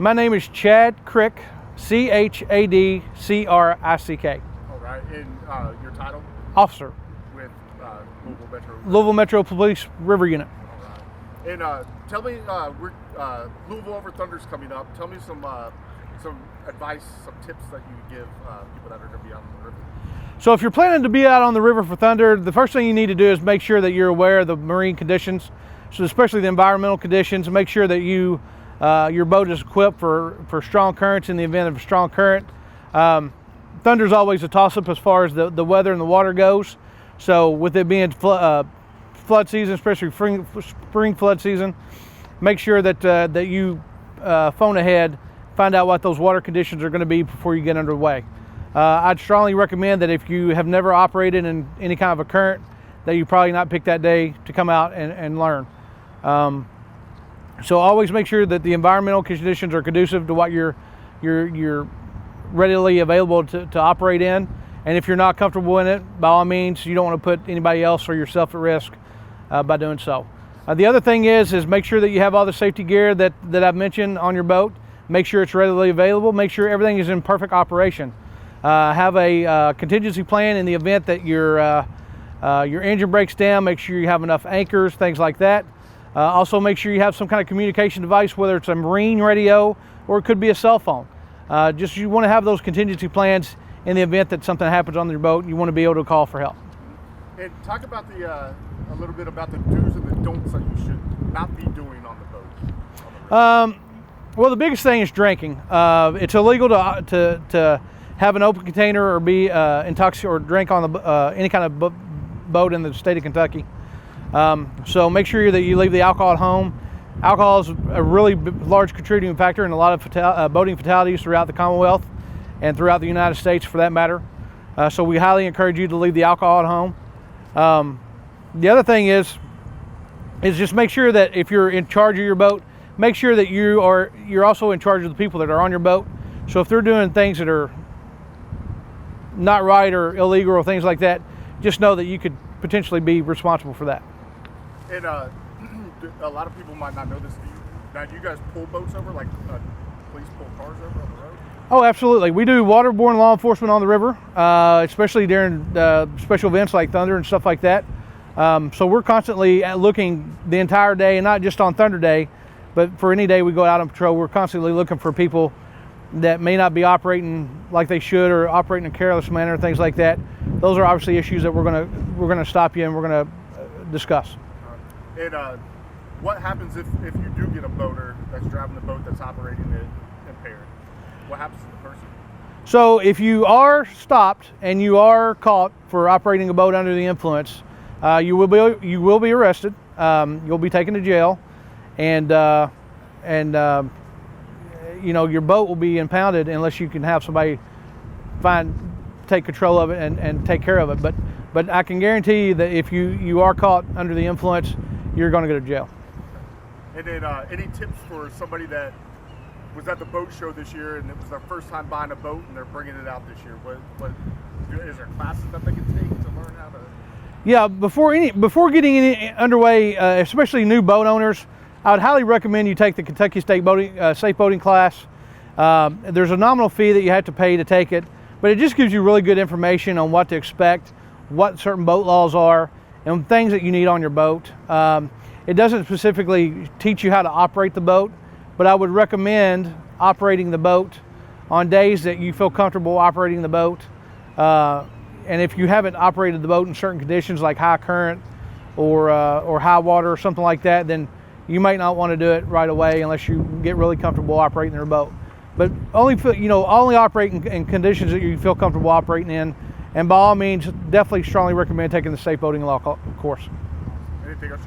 My name is Chad Crick, Chadcrick. All right, and your title? Officer. With Louisville Metro. Louisville Metro Police River Unit. All right. And tell me, Louisville over Thunder's coming up. Tell me some advice, some tips that you give people that are going to be out on the river. So if you're planning to be out on the river for Thunder, the first thing you need to do is make sure that you're aware of the marine conditions, so especially the environmental conditions. Make sure that your boat is equipped for strong currents in the event of a strong current. Thunder's always a toss-up as far as the weather and the water goes. So with it being flood season, especially spring flood season, make sure that you phone ahead, find out what those water conditions are going to be before you get underway. I'd strongly recommend that if you have never operated in any kind of a current, that you probably not pick that day to come out and learn. So always make sure that the environmental conditions are conducive to what you're readily available to operate in. And if you're not comfortable in it, by all means, you don't want to put anybody else or yourself at risk by doing so. The other thing is make sure that you have all the safety gear that I've mentioned on your boat. Make sure it's readily available. Make sure everything is in perfect operation. Have a contingency plan in the event that your engine breaks down. Make sure you have enough anchors, things like that. Also make sure you have some kind of communication device, whether it's a marine radio or it could be a cell phone. You want to have those contingency plans in the event that something happens on your boat. You want to be able to call for help. And talk about a little bit about the do's and the don'ts that you should not be doing on the boat. Well, the biggest thing is drinking. It's illegal to have an open container or be intoxicated or drink on any kind of boat in the state of Kentucky. So make sure that you leave the alcohol at home. Alcohol is a really large contributing factor in a lot of boating fatalities throughout the Commonwealth and throughout the United States for that matter. So we highly encourage you to leave the alcohol at home. The other thing is just make sure that if you're in charge of your boat, make sure that you're also in charge of the people that are on your boat. So if they're doing things that are not right or illegal or things like that, just know that you could potentially be responsible for that. And a lot of people might not know this. Do you guys pull boats over, like police pull cars over on the road? Oh, absolutely. We do waterborne law enforcement on the river, especially during special events like Thunder and stuff like that. So we're constantly looking the entire day, and not just on Thunder Day, but for any day we go out on patrol, we're constantly looking for people that may not be operating like they should or operating in a careless manner, things like that. Those are obviously issues that we're gonna stop you and we're gonna discuss. And what happens if you do get a boater that's driving the boat that's operating it impaired? What happens to the person? So if you are stopped and you are caught for operating a boat under the influence, you will be arrested. You'll be taken to jail, and your boat will be impounded unless you can have somebody take control of it and take care of it. But I can guarantee you that if you are caught under the influence, you're going to go to jail. And then any tips for somebody that was at the boat show this year and it was their first time buying a boat and they're bringing it out this year? What is there classes that they can take to learn how to? Yeah, before getting any underway, especially new boat owners, I would highly recommend you take the Kentucky State Safe Boating class. There's a nominal fee that you have to pay to take it, but it just gives you really good information on what to expect, what certain boat laws are, and things that you need on your boat. It doesn't specifically teach you how to operate the boat, but I would recommend operating the boat on days that you feel comfortable operating the boat. And if you haven't operated the boat in certain conditions like high current or high water or something like that, then you might not want to do it right away unless you get really comfortable operating your boat. But only operate in conditions that you feel comfortable operating in. And by all means, definitely strongly recommend taking the Safe Boating Law course. Anything else?